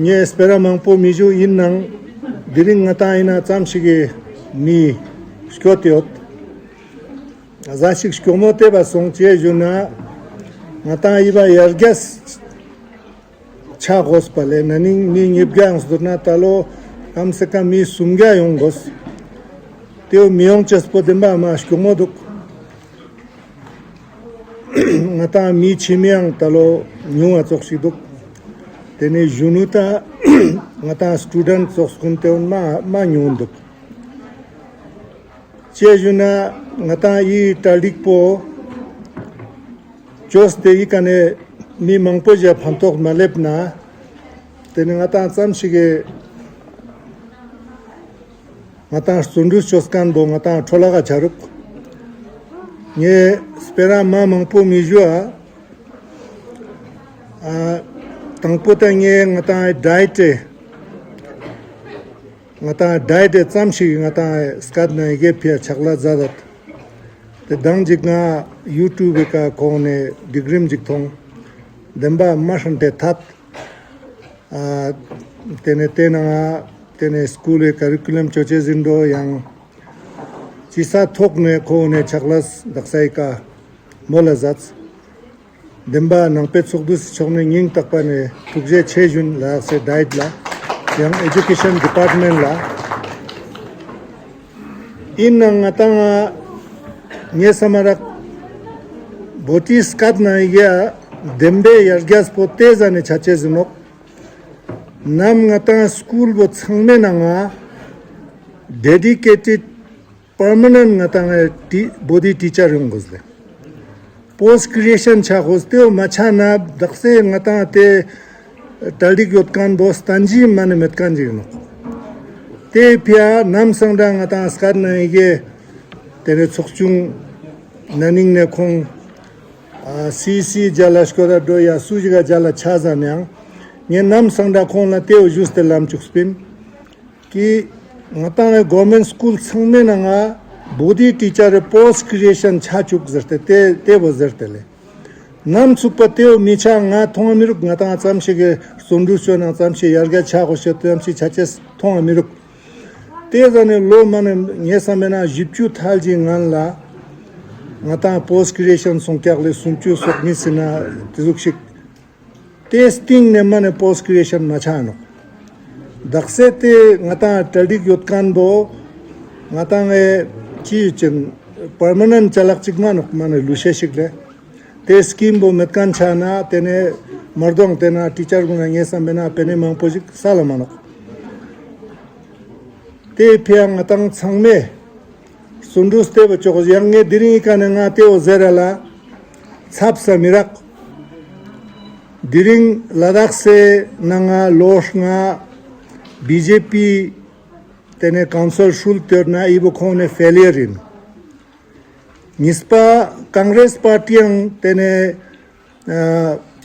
Nye espera mangpo miju innang diring ngata ina tsamshige mi shkyotiot azashik shkyomote ba songche juna ngata iba yargas cha gos pale naning mi ngibgang sdurna talo kam se kam mi sumgya yongos teo miyong chaspo demba ma shkyomoduk ngata mi chimyang talo nyunga tsokshiduk tene junuta ngata student sokskunte on ma nyunduk che juna ngata I talikpo jos de ikane mi mangpo ja phantok malepna tene ngata chamshige ngata sundus choskan bo ngata tholaga charuk nye spera ma mangpo mijua tangputa nge ngata diet tsamshi ngata skadna ige pia chakla zadat te dangjik nga YouTube ka kone digrim jikthong demba mashante that tene school curriculum choche zindo yang chisa thokne kone chaklas daksai ka molazats demba nangpet sokdus chomne nging takpane tukje chejun la se diet la yang education department la in ngata nye samarak botis kadna ya dembe yargas pote zane chache zinok nam ngata school bo changme nanga dedicated permanent ngata body teacher yongosle post creation cha hosteo machana dakse ngata te taldik yotkan bo stanji mane metkan jino te pia nam sangda ngata skar na ige tere chokchung naning ne khong cc jala shkoda do ya sujiga jala chaza nyang nye nam sangda khong la teo juste lam chukspin ki ngata government school sangme nanga body teacher post creation chachuk zarte te bozertele nam supateo micha nga thongamiruk ngata chamshige sondusyo na chamshi yarga chago shetamshi chaches thongamiruk te zane lo mane ngesamena jipchu thalji nganla ngata post creation songkyagle sumchu soknisina tizukshik testing ne mane post creation machano daksete ngata tadik yotkan bo ngata nge chi chen permanent chalak chikman mane lushe shikle te scheme bo metkan chana tene mardong tena teacher guna ngesa mena pene mangpojik salamano te pyang atang changme sundus te bo chogos yange diring kana nga te o zerala chapsa mirak diring ladakh se nanga losh nga BJP tene council shul terna ibo khone failure in nispa congress party ang tene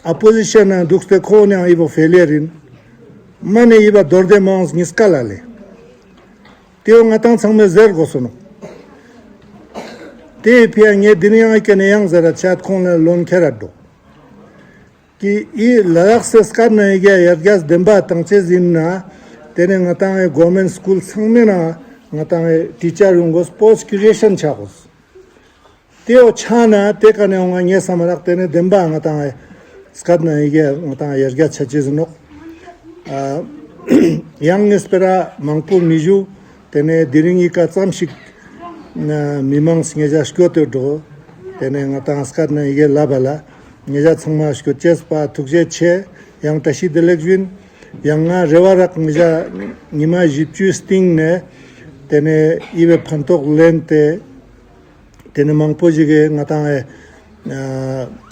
opposition dukste khone ibo failure in mane iba dorde mons niskalale teo ngatang changme zer gosono te pia nge dinya kene yang zara chat khone lon kherado ki I ladakh se skar na ge yargas demba tangche zinna tene ngata government school sangmena ngata teacher yungos post creation chagos teo chana te kane onga nge samarak tene demba ngata skadna ige ngata yarga chachizno yang espera mangpu miju tene diringi ka chamshik mimang sngja shkoto do tene ngata skadna ige labala ngeja changma shko chespa tukje che yang tashi delejwin yang nga rewarak ngeja nima jipchu sting ne tene ibe phantok lente tene mangpojige ngata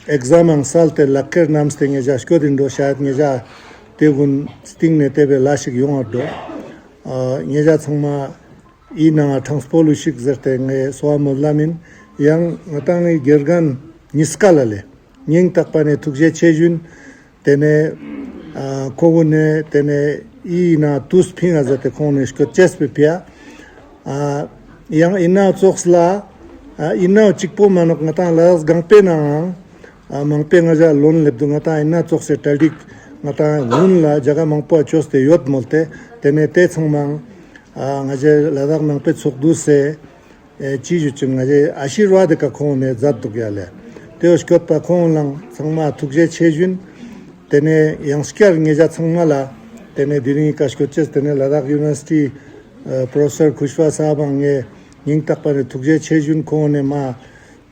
exam ang salte lakker nam sting ngeja shko dindo shayad ngeja tegun sting ne tebe lashik yongado ngeja changma ina transpolu shik zerte nge soamolamin yang ngata nge gergan niskalale nying takpane tukje chejun tene kogune tene ina tus pinga zate kone shko chespe pia yang ina tsoksla ina chikpo manok ngata las gangpe na mangpe ngaja loan lebdu ngata ina chokse taldik ngata ngun la jaga mangpo choste yot molte tene te changmang ngaje ladak mangpe chokdu se chiju chung ngaje ashirwad ka khone zat dugyale teos kyot pa khon lang changma thukje chejun tene yangskar ngeja changmala tene diringi kashkoches tene ladak university professor Khushwa sahab ange ning takpare thukje chejun khone ma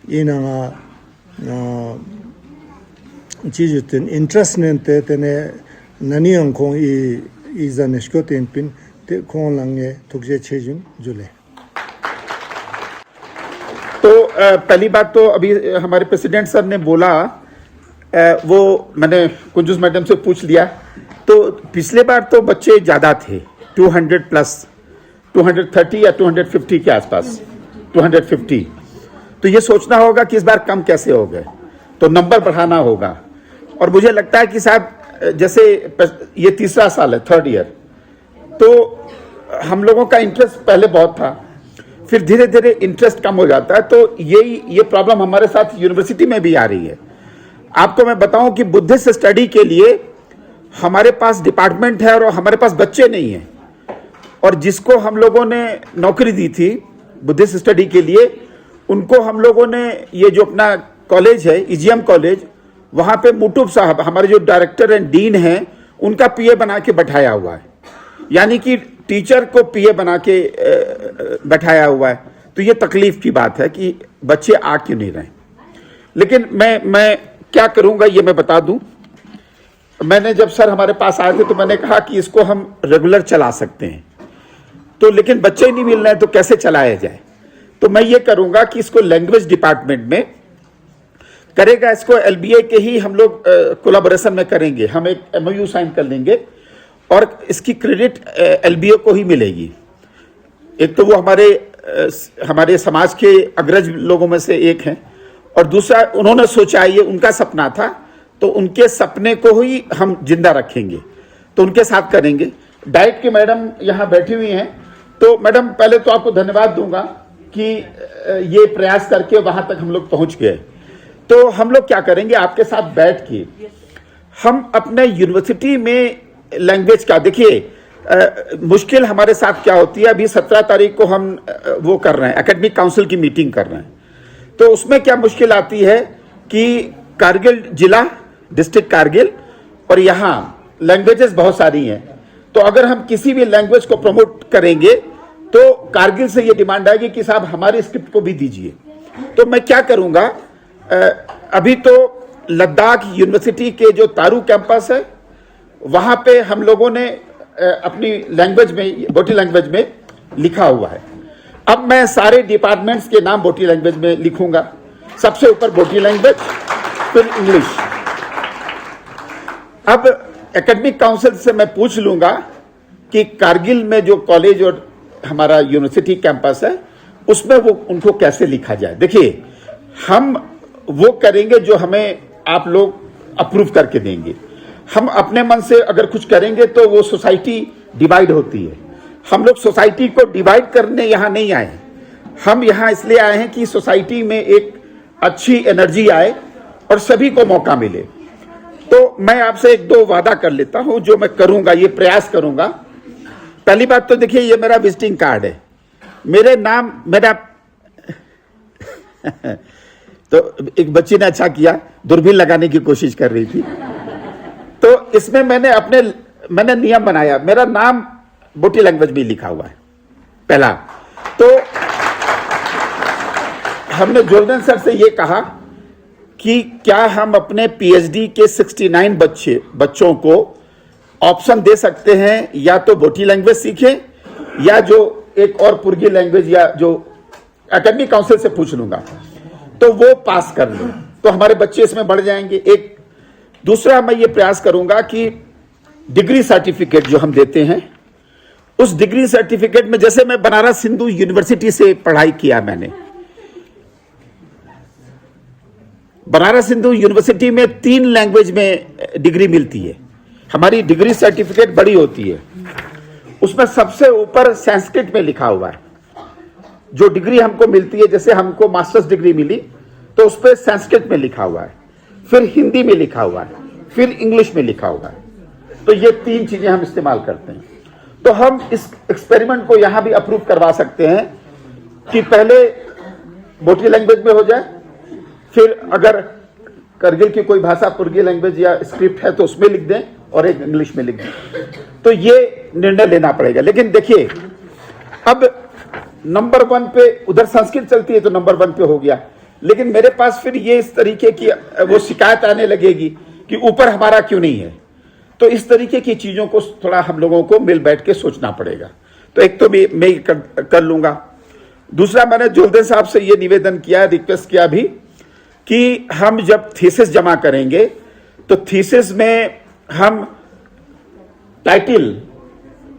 ina chiju ten interest nente tene naniang khon i zaneshkoten pin te khon lange thukje chejun jule. तो पहली बात तो अभी हमारे president sir ने बोला वो मैंने कुंजूस मैडम से पूछ लिया तो पिछले बार तो बच्चे ज़्यादा थे 200 प्लस 230 या 250 के आसपास 250 तो ये सोचना होगा कि इस बार कम कैसे हो गए तो नंबर बढ़ाना होगा और मुझे लगता है कि साहब जैसे ये तीसरा साल है 3rd ईयर तो हम लोगों का इंटरेस्ट पहले बहुत था फिर धीरे धीरे इंटरेस्ट कम हो जाता है तो ये प्रॉब्लम हमारे साथ यूनिवर्सिटी में भी आ रही है। आपको मैं बताऊं कि बुद्धिस्ट स्टडी के लिए हमारे पास डिपार्टमेंट है और हमारे पास बच्चे नहीं हैं और जिसको हम लोगों ने नौकरी दी थी बुद्धिस्ट स्टडी के लिए उनको हम लोगों ने ये जो अपना कॉलेज है ईजीएम कॉलेज वहाँ पे मुटुब साहब हमारे जो डायरेक्टर एंड डीन हैं उनका पीए बना के बैठाया हुआ है यानी कि टीचर को पीए बना के बैठाया हुआ है तो ये तकलीफ की बात है कि बच्चे आ क्यों नहीं रहे। लेकिन मैं क्या करूंगा ये मैं बता दूं। मैंने जब सर हमारे पास आए थे तो मैंने कहा कि इसको हम रेगुलर चला सकते हैं तो लेकिन बच्चे ही नहीं मिल रहे हैं तो कैसे चलाया जाए तो मैं ये करूंगा कि इसको लैंग्वेज डिपार्टमेंट में करेगा इसको एलबीए के ही हम लोग कोलैबोरेशन में करेंगे हम एक एमओयू साइन कर लेंगे और इसकी क्रेडिट एलबीए को ही मिलेगी। एक तो वो हमारे समाज के अग्रज लोगों में से एक हैं और दूसरा उन्होंने सोचा ये उनका सपना था तो उनके सपने को ही हम जिंदा रखेंगे तो उनके साथ करेंगे। डाइट की मैडम यहाँ बैठी हुई हैं तो मैडम पहले तो आपको धन्यवाद दूंगा कि ये प्रयास करके वहां तक हम लोग पहुंच गए। तो हम लोग क्या करेंगे आपके साथ बैठ के हम अपने यूनिवर्सिटी में लैंग्वेज का देखिए मुश्किल हमारे साथ क्या होती है। अभी 17 तारीख को हम वो कर रहे हैं एकेडमिक काउंसिल की मीटिंग कर रहे हैं तो उसमें क्या मुश्किल आती है कि कारगिल जिला डिस्ट्रिक्ट कारगिल और यहाँ लैंग्वेजेस बहुत सारी हैं तो अगर हम किसी भी लैंग्वेज को प्रमोट करेंगे तो कारगिल से ये डिमांड आएगी कि साहब हमारी स्क्रिप्ट को भी दीजिए। तो मैं क्या करूँगा अभी तो लद्दाख यूनिवर्सिटी के जो तारू कैंपस है वहां पे हम लोगों ने अपनी लैंग्वेज में बोटी लैंग्वेज में लिखा हुआ है। अब मैं सारे डिपार्टमेंट्स के नाम बोटी लैंग्वेज में लिखूंगा सबसे ऊपर बोटी लैंग्वेज फिर इंग्लिश। अब एकेडमिक काउंसिल से मैं पूछ लूंगा कि कारगिल में जो कॉलेज और हमारा यूनिवर्सिटी कैंपस है उसमें वो उनको कैसे लिखा जाए। देखिए हम वो करेंगे जो हमें आप लोग अप्रूव करके देंगे। हम अपने मन से अगर कुछ करेंगे तो वो सोसाइटी डिवाइड होती है। हम लोग सोसाइटी को डिवाइड करने यहाँ नहीं आए हम यहाँ इसलिए आए हैं कि सोसाइटी में एक अच्छी एनर्जी आए और सभी को मौका मिले। तो मैं आपसे 1-2 वादा कर लेता हूँ जो मैं करूँगा ये प्रयास करूँगा। पहली बात तो देखिए ये मेरा विजिटिंग कार्ड है मेरे नाम मेरा तो एक बच्ची ने अच्छा किया दूरबीन लगाने की कोशिश कर रही थी तो इसमें मैंने नियम बनाया मेरा नाम बोटी लैंग्वेज में लिखा हुआ है पहला। तो हमने जोल्डन सर से ये कहा कि क्या हम अपने पीएचडी के 69 बच्चों को ऑप्शन दे सकते हैं या तो बोटी लैंग्वेज सीखें या जो एक और पुर्गी लैंग्वेज या जो एकेडमिक काउंसिल से पूछ लूंगा तो वो पास कर लें तो हमारे बच्चे इसमें बढ़ जाएंगे। एक दूसरा मैं ये प्रयास करूंगा कि डिग्री सर्टिफिकेट जो हम देते हैं उस डिग्री सर्टिफिकेट में जैसे मैं बनारस हिंदू यूनिवर्सिटी से पढ़ाई किया मैंने बनारस हिंदू यूनिवर्सिटी में 3 लैंग्वेज में डिग्री मिलती है। हमारी डिग्री सर्टिफिकेट बड़ी होती है उसमें सबसे ऊपर संस्कृत में लिखा हुआ है जो डिग्री हमको मिलती है, जैसे हमको मास्टर्स डिग्री मिली तो उस पर संस्कृत में लिखा हुआ है, फिर हिंदी में लिखा हुआ है, फिर इंग्लिश में लिखा हुआ है। तो ये 3 चीजें हम इस्तेमाल करते हैं। तो हम इस एक्सपेरिमेंट को यहां भी अप्रूव करवा सकते हैं कि पहले बोटी लैंग्वेज में हो जाए, फिर अगर करगिल की कोई भाषा पुर्गी लैंग्वेज या स्क्रिप्ट है तो उसमें लिख दें और एक इंग्लिश में लिख दें। तो ये निर्णय लेना पड़ेगा। लेकिन देखिए, अब नंबर 1 पे उधर संस्कृत चलती है तो नंबर 1 पे हो गया, लेकिन मेरे पास फिर ये इस तरीके की वो शिकायत आने लगेगी कि ऊपर हमारा क्यों नहीं है। तो इस तरीके की चीजों को थोड़ा हम लोगों को मिल बैठ के सोचना पड़ेगा। तो एक तो मैं कर लूंगा। दूसरा, मैंने जोलदेन साहब से ये निवेदन किया, रिक्वेस्ट किया भी कि हम जब थीसिस जमा करेंगे तो थीसिस में हम टाइटल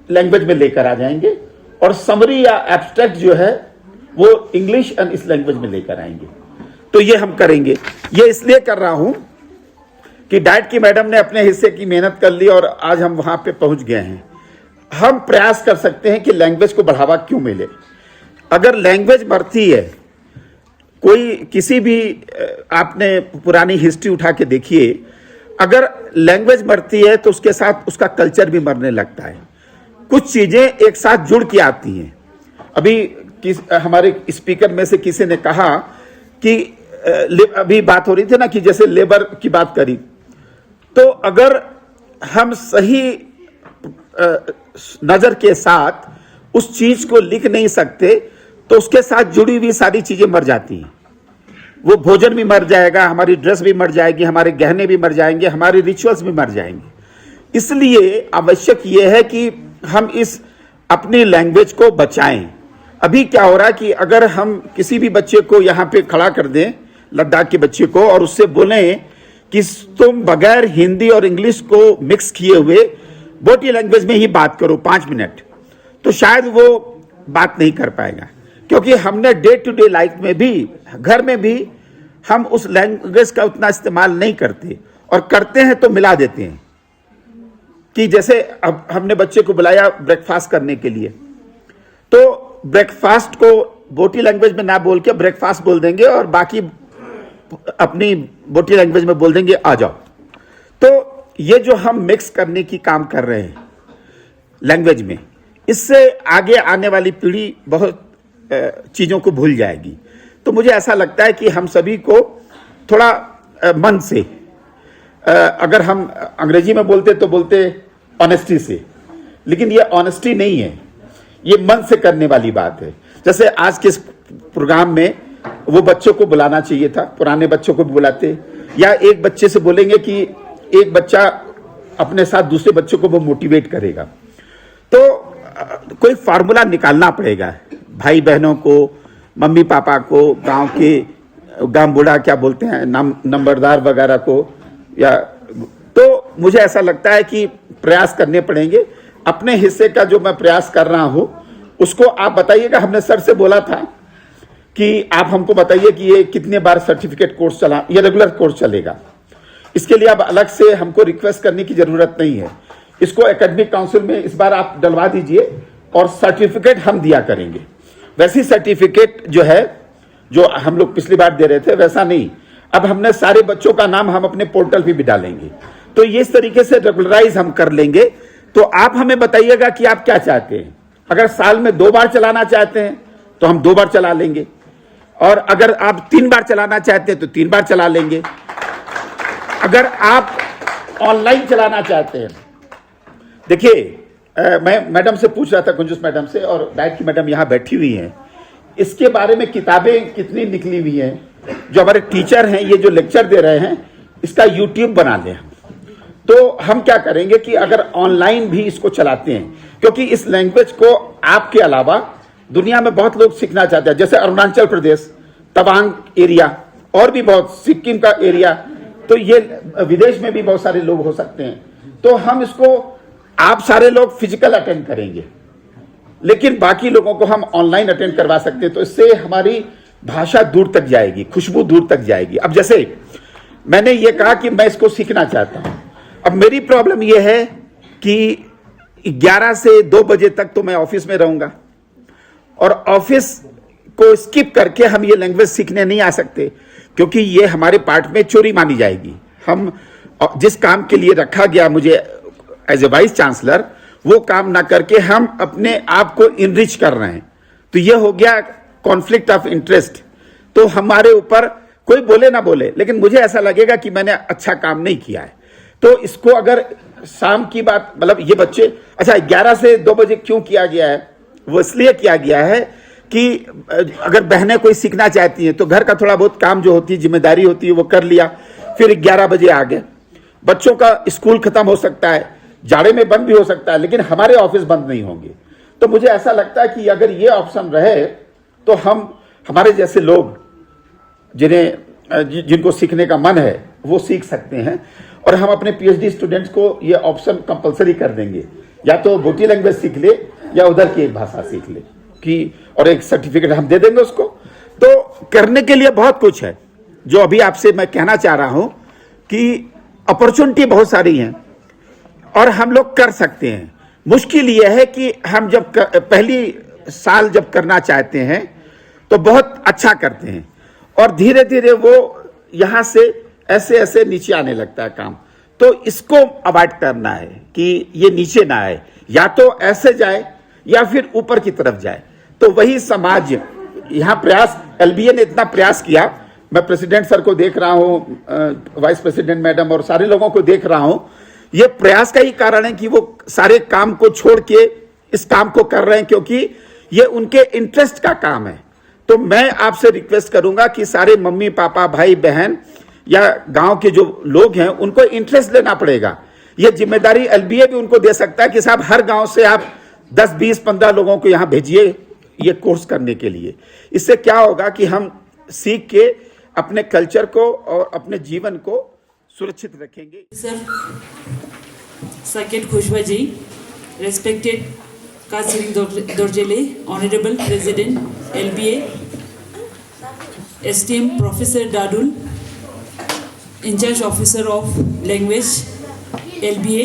लैंग्वेज में लेकर आ जाएंगे और समरी या एब्स्ट्रैक्ट जो है वो इंग्लिश एंड इस लैंग्वेज में लेकर आएंगे। तो ये हम करेंगे। ये इसलिए कर रहा हूं कि डाइट की मैडम ने अपने हिस्से की मेहनत कर ली और आज हम वहां पे पहुंच गए हैं। हम प्रयास कर सकते हैं कि लैंग्वेज को बढ़ावा क्यों मिले। अगर लैंग्वेज बढ़ती है, कोई किसी भी आपने पुरानी हिस्ट्री उठा के देखिए, अगर लैंग्वेज बढ़ती है तो उसके साथ उसका कल्चर भी मरने लगता है। कुछ चीजें एक साथ जुड़ के आती हैं। अभी हमारे स्पीकर में से किसी ने कहा कि अभी बात हो रही थी ना कि जैसे लेबर की बात करी, तो अगर हम सही नजर के साथ उस चीज को लिख नहीं सकते तो उसके साथ जुड़ी हुई सारी चीजें मर जाती हैं। वो भोजन भी मर जाएगा, हमारी ड्रेस भी मर जाएगी, हमारे गहने भी मर जाएंगे, हमारे रिचुअल्स भी मर जाएंगे। इसलिए आवश्यक यह है कि हम इस अपनी लैंग्वेज को बचाएं। अभी क्या हो रहा है कि अगर हम किसी भी बच्चे को यहाँ पे खड़ा कर दें, लद्दाख के बच्चे को, और उससे बोलें कि तुम बगैर हिंदी और इंग्लिश को मिक्स किए हुए बोटी लैंग्वेज में ही बात करो 5 मिनट, तो शायद वो बात नहीं कर पाएगा। क्योंकि हमने डे टू डे लाइफ में भी, घर में भी हम उस लैंग्वेज का उतना इस्तेमाल नहीं करते, और करते हैं तो मिला देते हैं। कि जैसे अब हमने बच्चे को बुलाया ब्रेकफास्ट करने के लिए, तो ब्रेकफास्ट को बोटी लैंग्वेज में ना बोल के ब्रेकफास्ट बोल देंगे और बाकी अपनी बोटी लैंग्वेज में बोल देंगे आ जाओ। तो ये जो हम मिक्स करने की काम कर रहे हैं लैंग्वेज में, इससे आगे आने वाली पीढ़ी बहुत चीजों को भूल जाएगी। तो मुझे ऐसा लगता है कि हम सभी को थोड़ा मन से, अगर हम अंग्रेजी में बोलते तो बोलते ऑनेस्टी से, लेकिन ये ऑनेस्टी नहीं है, ये मन से करने वाली बात है। जैसे आज के प्रोग्राम में वो बच्चों को बुलाना चाहिए था, पुराने बच्चों को भी बुलाते, या एक बच्चे से बोलेंगे कि एक बच्चा अपने साथ दूसरे बच्चों को वो मोटिवेट करेगा। तो कोई फार्मूला निकालना पड़ेगा भाई बहनों को, मम्मी पापा को, गांव बूढ़ा क्या बोलते हैं, नंबरदार वगैरह को, या तो मुझे ऐसा लगता है कि प्रयास करने पड़ेंगे। अपने हिस्से का जो मैं प्रयास कर रहा हूं उसको आप बताइएगा। हमने सर से बोला था कि आप हमको बताइए कि ये कितने बार सर्टिफिकेट कोर्स चला, ये रेगुलर कोर्स चलेगा। इसके लिए अब अलग से हमको रिक्वेस्ट करने की जरूरत नहीं है। इसको एकेडमिक काउंसिल में इस बार आप डलवा दीजिए और सर्टिफिकेट हम दिया करेंगे। वैसी सर्टिफिकेट जो है जो हम लोग पिछली बार दे रहे थे वैसा नहीं, अब हमने सारे बच्चों का नाम हम अपने पोर्टल पे भी डालेंगे। तो ये इस तरीके से रेगुलराइज हम कर लेंगे। तो आप हमें बताइएगा कि आप क्या चाहते हैं। अगर साल में 2 बार चलाना चाहते हैं तो हम 2 बार चला लेंगे, और अगर आप 3 बार चलाना चाहते हैं तो 3 बार चला लेंगे। अगर आप ऑनलाइन चलाना चाहते हैं, देखिए मैं मैडम से पूछ रहा था, कुंजुस मैडम से, और डाइट की मैडम यहाँ बैठी हुई हैं, इसके बारे में किताबें कितनी निकली हुई हैं। जो हमारे टीचर हैं ये जो लेक्चर दे रहे हैं, इसका यूट्यूब बना लें हम। तो हम क्या करेंगे कि अगर ऑनलाइन भी इसको चलाते हैं, क्योंकि इस लैंग्वेज को आपके अलावा दुनिया में बहुत लोग सीखना चाहते हैं। जैसे अरुणाचल प्रदेश, तवांग एरिया, और भी बहुत, सिक्किम का एरिया, तो ये विदेश में भी बहुत सारे लोग हो सकते हैं। तो हम इसको, आप सारे लोग फिजिकल अटेंड करेंगे, लेकिन बाकी लोगों को हम ऑनलाइन अटेंड करवा सकते हैं। तो इससे हमारी भाषा दूर तक जाएगी, खुशबू दूर तक जाएगी। अब जैसे मैंने ये कहा कि मैं इसको सीखना चाहता हूं, अब मेरी प्रॉब्लम यह है कि 11 से 2 बजे तक तो मैं ऑफिस में रहूंगा, और ऑफिस को स्किप करके हम ये लैंग्वेज सीखने नहीं आ सकते, क्योंकि ये हमारे पार्ट में चोरी मानी जाएगी। हम जिस काम के लिए रखा गया मुझे एज ए वाइस चांसलर, वो काम ना करके हम अपने आप को इनरिच कर रहे हैं, तो ये हो गया कॉन्फ्लिक्ट ऑफ इंटरेस्ट। तो हमारे ऊपर कोई बोले ना बोले, लेकिन मुझे ऐसा लगेगा कि मैंने अच्छा काम नहीं किया है। तो इसको अगर शाम की बात, मतलब ये बच्चे, अच्छा 11 से 2 बजे क्यों किया गया है, वो इसलिए किया गया है कि अगर बहनें कोई सीखना चाहती हैं तो घर का थोड़ा बहुत काम जो होती है, जिम्मेदारी होती है, वो कर लिया, फिर 11 बजे आ गए। बच्चों का स्कूल खत्म हो सकता है, जाड़े में बंद भी हो सकता है, लेकिन हमारे ऑफिस बंद नहीं होंगे। तो मुझे ऐसा लगता है कि अगर ये ऑप्शन रहे तो हमारे जैसे लोग जिनको सीखने का मन है वो सीख सकते हैं, और हम अपने पीएचडी स्टूडेंट्स को ये ऑप्शन कंपलसरी कर देंगे, या तो बोटी लैंग्वेज सीख ले या उधर की एक भाषा सीख ले, कि और एक सर्टिफिकेट हम दे देंगे उसको। तो करने के लिए बहुत कुछ है। जो अभी आपसे मैं कहना चाह रहा हूं कि अपॉर्चुनिटी बहुत सारी हैं और हम लोग कर सकते हैं। मुश्किल यह है कि हम जब पहली साल जब करना चाहते हैं तो बहुत अच्छा करते हैं, और धीरे धीरे वो यहां से ऐसे ऐसे नीचे आने लगता है काम। तो इसको अवॉइड करना है कि ये नीचे ना आए, या तो ऐसे जाए या फिर ऊपर की तरफ जाए। तो वही समाज यहाँ प्रयास, एलबीए ने इतना प्रयास किया, मैं प्रेसिडेंट सर को देख रहा हूँ, वाइस प्रेसिडेंट मैडम और सारे लोगों को देख रहा हूँ। ये प्रयास का ही कारण है कि वो सारे काम को छोड़ के इस काम को कर रहे हैं, क्योंकि ये उनके इंटरेस्ट का काम है। तो मैं आपसे रिक्वेस्ट करूंगा कि सारे मम्मी पापा भाई बहन या गांव के जो लोग हैं उनको इंटरेस्ट लेना पड़ेगा। ये जिम्मेदारी एलबीए भी उनको दे सकता है कि साहब हर गांव से आप 10, 20, 15 लोगों को यहाँ भेजिए ये कोर्स करने के लिए। इससे क्या होगा कि हम सीख के अपने कल्चर को और अपने जीवन को सुरक्षित रखेंगे। Sir Saket Khushwaji, respected Katsiring Dorjele, Honorable President LBA, esteemed Professor Dadul, in charge officer of language LBA,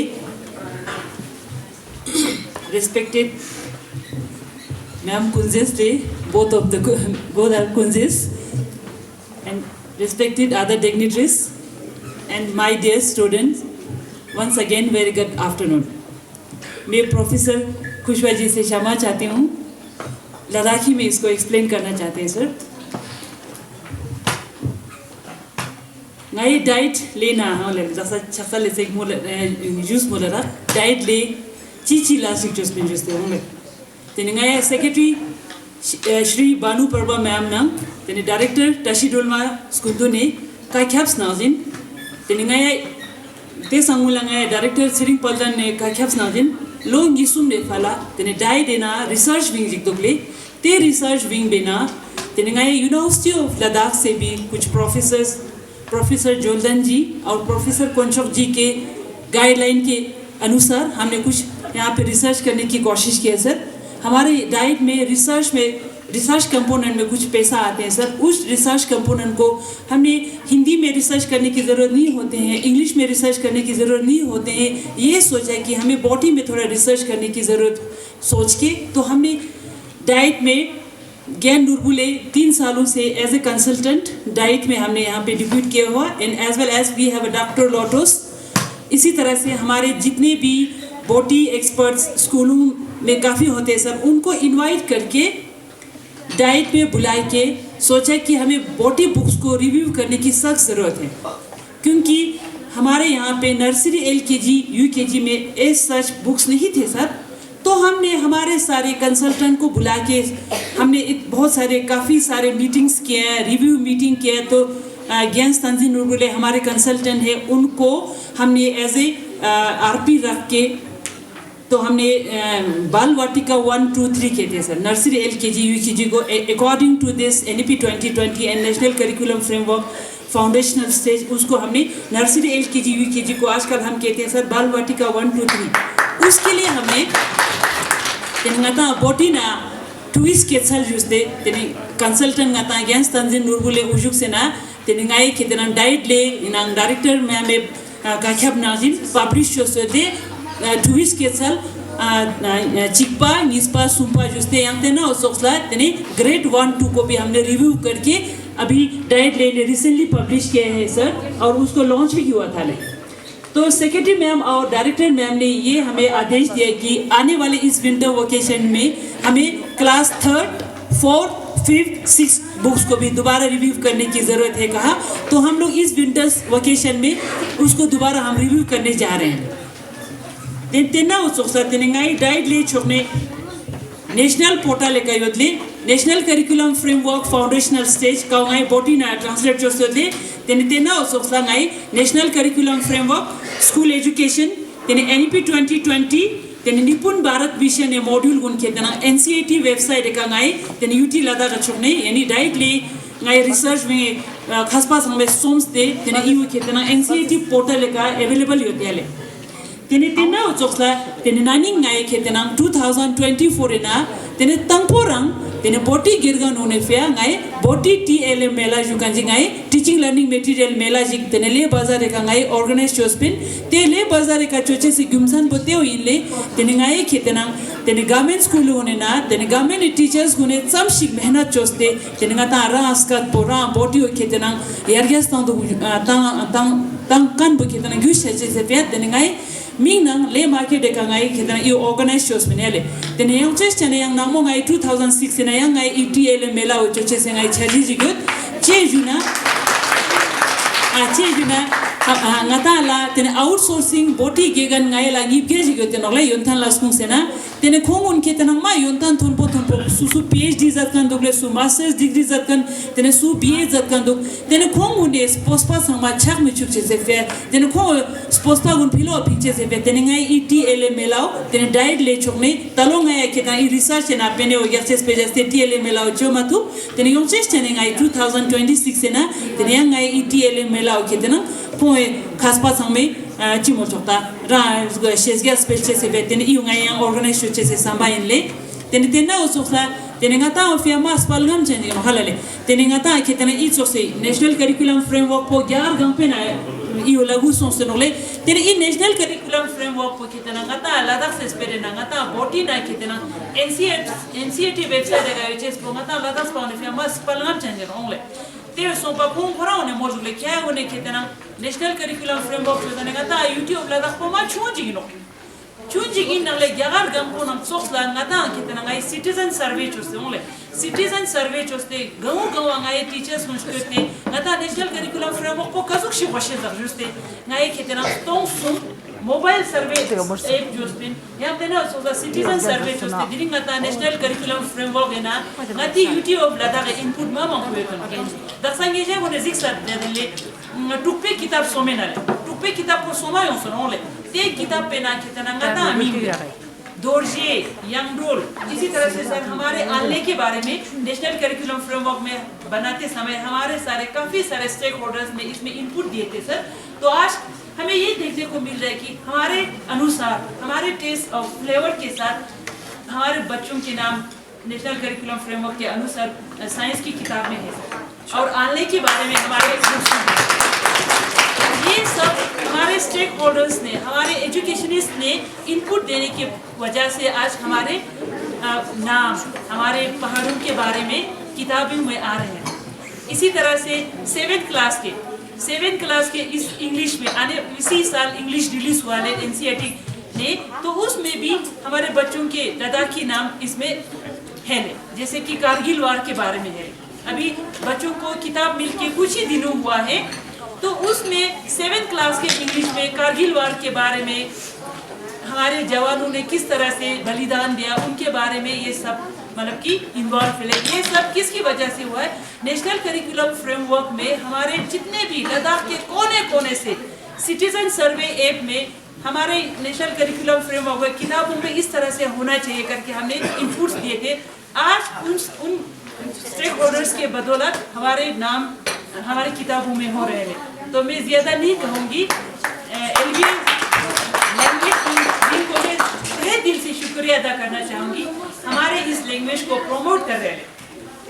respected Ma'am Kunzes Day, both are Kunzes, and respected other dignitaries and my dear students, once again very good afternoon. मैं professor खुशवा जी से क्षमा चाहती हूँ, लद्दाखी में इसको explain करना चाहते हैं sir. ngai diet le na hole jasa chakal se use molara diet le chi la sik just bin just honge tene ngai secretary Shri Banu Parba ma'am na tene director Tashidulma Skudu ne ka khaps nazin tene ngai te sangula ngai director Siring Paldan ne ka khaps nazin lo ngisum ne fala tene diet na research wing jik dokle te research wing bena tene ngai University of Ladakh से भी कुछ professors professor जोल्दन जी और professor कोंचोव जी के guideline के अनुसार हमने कुछ यहाँ पे रिसर्च करने की कोशिश की है सर। हमारे डाइट में रिसर्च कंपोनेंट में कुछ पैसा आते हैं सर। उस रिसर्च कंपोनेंट को हमने हिंदी में रिसर्च करने की ज़रूरत नहीं होते हैं, इंग्लिश में रिसर्च करने की ज़रूरत नहीं होते हैं। ये सोचा कि हमें बॉडी में थोड़ा रिसर्च करने की ज़रूरत सोच के तो हमने डाइट में ज्ञान नुरबुले 3 सालों से एज ए कंसल्टेंट डाइट में हमने यहाँ पे डिप्यूट किया हुआ and as well as we have a doctor lotus. इसी तरह से हमारे जितने भी बॉडी एक्सपर्ट्स स्कूलों में काफ़ी होते हैं सर, उनको इनवाइट करके डाइट में बुला के सोचा कि हमें बॉडी बुक्स को रिव्यू करने की सख्त ज़रूरत है, क्योंकि हमारे यहाँ पे नर्सरी LKG UKG में एज सच बुक्स नहीं थे सर। तो हमने हमारे सारे कंसल्टेंट को बुला के हमने बहुत सारे काफ़ी सारे मीटिंग्स किए हैं, रिव्यू मीटिंग किया है। तो ज्ञान तंजीन नुरबुले हमारे कंसल्टेंट हैं, उनको हमने एज ए RP रख के तो हमने बाल वाटिका 1, 2, 3 कहते हैं सर, नर्सरी LKG UKG को according to this NEP 2020 and national curriculum framework foundational stage, उसको हमने नर्सरी LKG UKG को आजकल हम कहते हैं सर बाल वाटिका 1, 2, 3। उसके लिए हमने ngata boti na twis ketsal juste teni consultant ngata against tanzin nurbule ujuk sena teni ngai ketenan diet le inang director me kakhab nazin publish so de twis ketsal चिकपा निस्पा सुम्पा जुस्ते यहाँ तेना उसोक्सला तेने ग्रेड 1-2 को भी हमने रिव्यू करके अभी diet ले recently publish किया है सर, और उसको लॉन्च भी हुआ था। तो सेक्रेटरी मैम और डायरेक्टर मैम ने ये हमें आदेश दिया कि आने वाले इस विंटर वेकेशन में हमें class 3rd, 4th, 5th, 6th books को भी दोबारा रिव्यू करने की ज़रूरत है कहा। तो हम लोग इस विंटर्स वेकेशन में उसको दोबारा हम रिव्यू करने जा रहे हैं। तेना उसोक्सा तेनेंगाई डाइट ले छोकने नेशनल पोर्टल का योदले national curriculum framework foundational stage काउंगाई बोटी ना ट्रांसलेट जो सोदले तेना उसोक्सा गाई national curriculum framework school education तेने एनईपी 2020 तेने निपुण भारत विषय ने मॉड्यूल गुण के तेना एनसीईटी वेबसाइट का गाई तेने यूटी लादा का छोकने यानी डाइट ले गाई रिसर्च में खासपास हमें सोम्स दे तेने ईव के तेना एनसीईटी पोर्टल का अवेलेबल होते हैं। तेना उचोक्सला तेने नानी गाय के तेना 2024 ना तेने तंगपोरंग तेने बोटी गिरगन होने फेया गाय बोटी टीएलएम मेला जुकांजी गाय टीचिंग लर्निंग मटेरियल मेला जिक तेने ले बाजार का गाय ऑर्गेनाइज चोस्पिन ते ले बाजार का चोचे से गुमसन बोते हो इनले तेने गाय के तेना तेने गवर्नमेंट स्कूल होने ना तेने गवर्नमेंट टीचर्स होने सब शिक मेहनत चोस्ते तेने गाता रास्कत पोरा बोटी हो के तेना यारगेस तंग कन बुके तेना गुश है जैसे फेया तेने गाय Minang le market de kangai kita na organize shows minele. Tene yang chest chane yang namo ngai 2006 na yang ngai ETL mela o choche se ngai chaji jigut chejuna ngata la tene outsourcing boti gegan ngai la ngip ge jigut tene la yontan la skung sena tene khongun ke tene ma yontan thonpo su PhD zat kan dogle su masters degree zat kan tene su BA zat kan dog tene khongun de pospa sama chak mi chuk che se fe tene khong pospa gun philo pinche se fe tene ngai ETL melao tene diet le chokne talo ngai ke ta research na pene o gerses pages ETL melao chomatu tene yong ches tene ngai 2026 na tene ngai ETL melao ke tene point khaspa same chimo chokta ra shesga special se ve tene yong ngai organize che se samba inle tena usokla tene ngata ofia mas palgam cheni halale tene ngata ke tene itsosi national curriculum framework po gyar gampena io lagu sonsenole tene in national curriculum framework po ke tene ngata ladak se spere na ngata boti na ke tene NCERT website ga yoches po ngata ladak spawn ofia mas palgam cheni ongle te so pa pum pharaone module kya one ke tene national curriculum framework po tene ngata YouTube ladak po ma chunji no chunji in nagle jagar gampo nam soxla ngata kitana ngai citizen survey choste onle citizen survey choste gaw ngai teachers kunshte ngata national curriculum framework po kazuk shi washe dar juste ngai kitana tong sum mobile survey app joste yam tena so the citizen survey choste diri ngata national curriculum framework ena ngati YouTube lada input ma mangwe da sange je gone ziksa dedle tukpe kitab somenale tukpe kitab ko somayon sonole ते किताब पे ना कितना ngata amin Dorje यंगडोल इसी तरह से sir हमारे आने के बारे में नेशनल करिकुलम फ्रेमवर्क में बनाते समय हमारे काफी सारे स्टेक होल्डर्स ने इसमें इनपुट दिए थे सर। तो आज हमें ये देखने को मिल रहा है कि हमारे अनुसार हमारे टेस्ट और फ्लेवर के साथ हमारे बच्चों के नाम नेशनल करिकुलम फ्रेमवर्क के अनुसार साइंस की किताब में है और आने के बारे में हमारे ये सब हमारे स्टेक होल्डर्स ने हमारे एजुकेशनिस्ट ने इनपुट देने की वजह से आज हमारे नाम हमारे पहाड़ों के बारे में किताबें में आ रहे हैं। इसी तरह से 7th क्लास के इस इंग्लिश में आने इसी साल इंग्लिश रिलीज हुआ है NCERT ने, तो उसमें भी हमारे बच्चों के लद्दाखी नाम इसमें है जैसे कि कारगिल वार के बारे में है। अभी बच्चों को किताब मिलके कुछ ही दिनों हुआ है, तो उसमें 7th क्लास के इंग्लिश में कारगिल वार के बारे में हमारे जवानों ने किस तरह से बलिदान दिया उनके बारे में ये सब मतलब कि इन्वॉल्व है। ये सब किसकी वजह से हुआ है? नेशनल करिकुलम फ्रेमवर्क में हमारे जितने भी लद्दाख के कोने से सिटीजन सर्वे ऐप में हमारे नेशनल करिकुलम फ्रेमवर्क किताबों में इस तरह से होना चाहिए करके हमने इनपुट्स दिए थे। आज उन स्टेक होल्डर्स के बदौलत हमारे नाम हमारी किताबों में हो रहे हैं। तो मैं ज़्यादा नहीं कहूँगी, एलबीएम लैंग्वेज को मैं तहे दिल से शुक्रिया अदा करना चाहूँगी, हमारे इस लैंग्वेज को प्रमोट कर रहे हैं।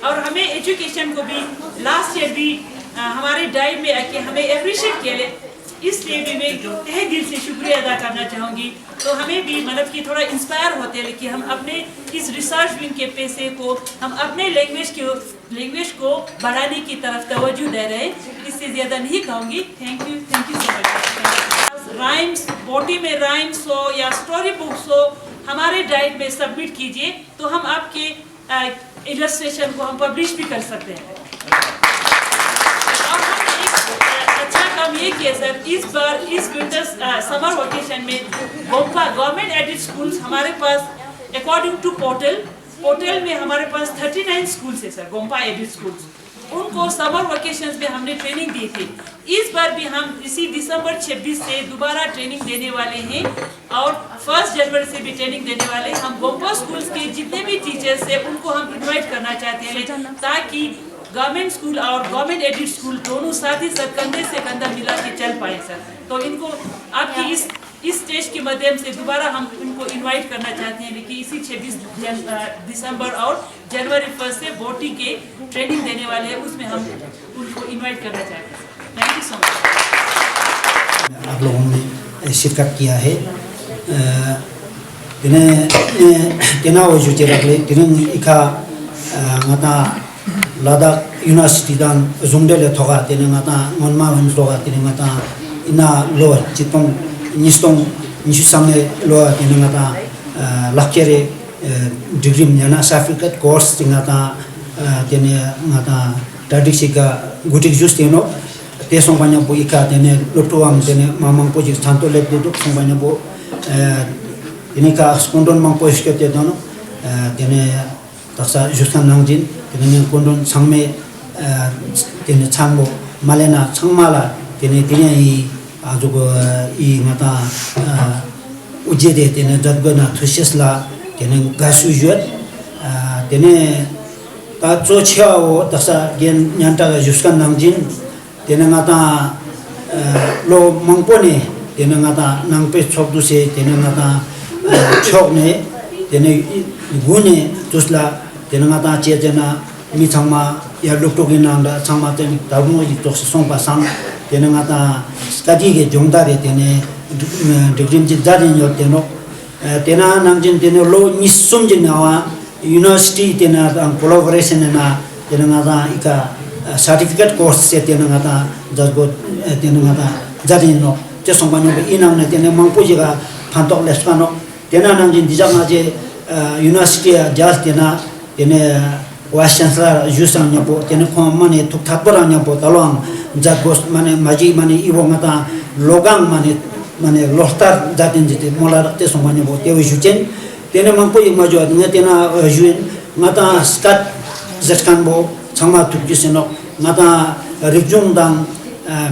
और हमें एजुकेशन को भी लास्ट ईयर भी हमारे डाइट में आके हमें अप्रिशिएट किया इसलिए भी मैं तहे दिल से शुक्रिया अदा करना चाहूँगी। तो हमें भी मतलब कि थोड़ा इंस्पायर होते हैं कि हम अपने इस रिसर्च विंग के पैसे को हम अपने लैंग्वेज को बढ़ाने की तरफ तवज्जो दे रहे हैं। इससे ज़्यादा नहीं कहूँगी। Thank you so much. Rhymes, बोटी में राइम्स हो या स्टोरी बुक्स हो, हमारे डाइट में सबमिट कीजिए तो हम आपके इलस्ट्रेशन को हम पब्लिश भी कर सकते हैं। काम ये किया सर, इस बार इस विंटर समर वेकेशन में गोम्पा गवर्नमेंट एडेड स्कूल्स हमारे पास अकॉर्डिंग टू पोर्टल में हमारे पास 39 स्कूल्स है सर, गोम्पा एडेड स्कूल्स। उनको समर वेकेशंस में हमने ट्रेनिंग दी थी। इस बार भी हम इसी दिसंबर 26 से दोबारा ट्रेनिंग देने वाले हैं और 1 जनवरी से भी ट्रेनिंग देने वाले हैं। हम गोम्पा स्कूल्स के जितने भी टीचर्स हैं उनको हम इन्वाइट करना चाहते हैं ताकि गवर्नमेंट स्कूल और गवर्नमेंट एडेड स्कूल दोनों साथ ही साथ कंधे से कंधा मिला के चल पाए सर। तो इनको आपकी इस स्टेज के माध्यम से दोबारा हम इनको इनवाइट करना चाहते हैं कि इसी 26 दिसंबर और जनवरी 1 से बोटी के ट्रेनिंग देने वाले हैं, उसमें हम उनको इनवाइट करना चाहते हैं। Thank you so much. आप लोगों ने शिरकत किया है। तेना वो जो रखले तिरंग इका माता लद्दाख यूनिवर्सिटी दान जुंगदेले थोगा तेने माता मनमा वन थोगा तेने माता इना लो चितों निस्तों निशु सामने लो तेने माता लक्ष्य डिग्री में ना सर्टिफिकेट कोर्स तेने तेने माता ट्रेडिशिका गुटिक जूस तेनो ते सोंबान्या बो इका तेने लोटोआम तेने मामांग पोजिक थांतो लेप दे तो सोंबान्या बो तेने का स्पोंडन मांग पोजिक ते दोनो तेने taksa juskan nangjin tene kondon changme tene changbo malena changmala tene i ajugo I ngata ujede tene jadgona thusesla tene gasu juat tene ta chochao taksa gen nyanta juskan nangjin tene ngata lo mangpone tene ngata nangpe chokdu se tene ngata chokne tene gune tusla tene ngata chejena mi changma ya loktogi nangda changma tene dabuno ji tos songpa sang tene ngata study ge jongdare tene degree ji darin yo teno tena nangjin tene lo nisum ji nawa university tene ang collaboration na tene ngata ika certificate course se tene ngata jago tene ngata darin no je songpa no inang na tene mangpo ji ga phantok leskano tena nangjin dijanga je university jas tena tene vice chancellor jusang nyapo tene khom mane thuk thapara nyapo talong jagos mane maji mane ibo ngata logang mane lohtar jatin jite molar te somane bo te juchen tene mangpo imajo adne tena juen ngata skat zatkan bo changma tukjiseno ngata rijung dang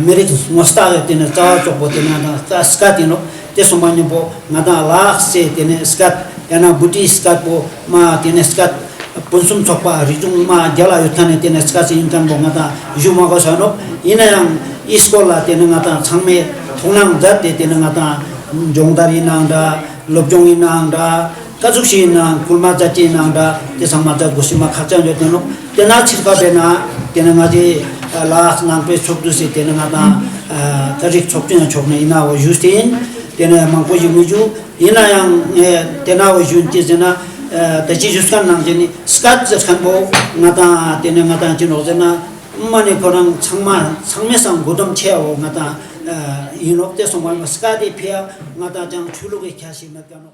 merit mostar tene ta chokbo tene na skatino te somane bo ngata la se tene skat yana buti skat bo ma tene skat ponsum chokpa rijung ma jala yuthane tene skat income bo ngata juma ko sano ina yang iskola tene ngata changme thonang jat tene ngata jongdari nangda lobjong nangda kajuksi nang kulma jati nangda te samata gosima khachan jo teno tena chirka bena tene ngati la nang pe chokdu se tene ngata tarik choktina chokne ina wo justin tene mangpo yumuju ina yang tena wo junti jena taji juskan nang jeni skat jaskan bo ngata tene ngata jino jena mane korang changme sang godam cheo ngata inok te songwan skadi phia ngata jang chuluge khyasi na kano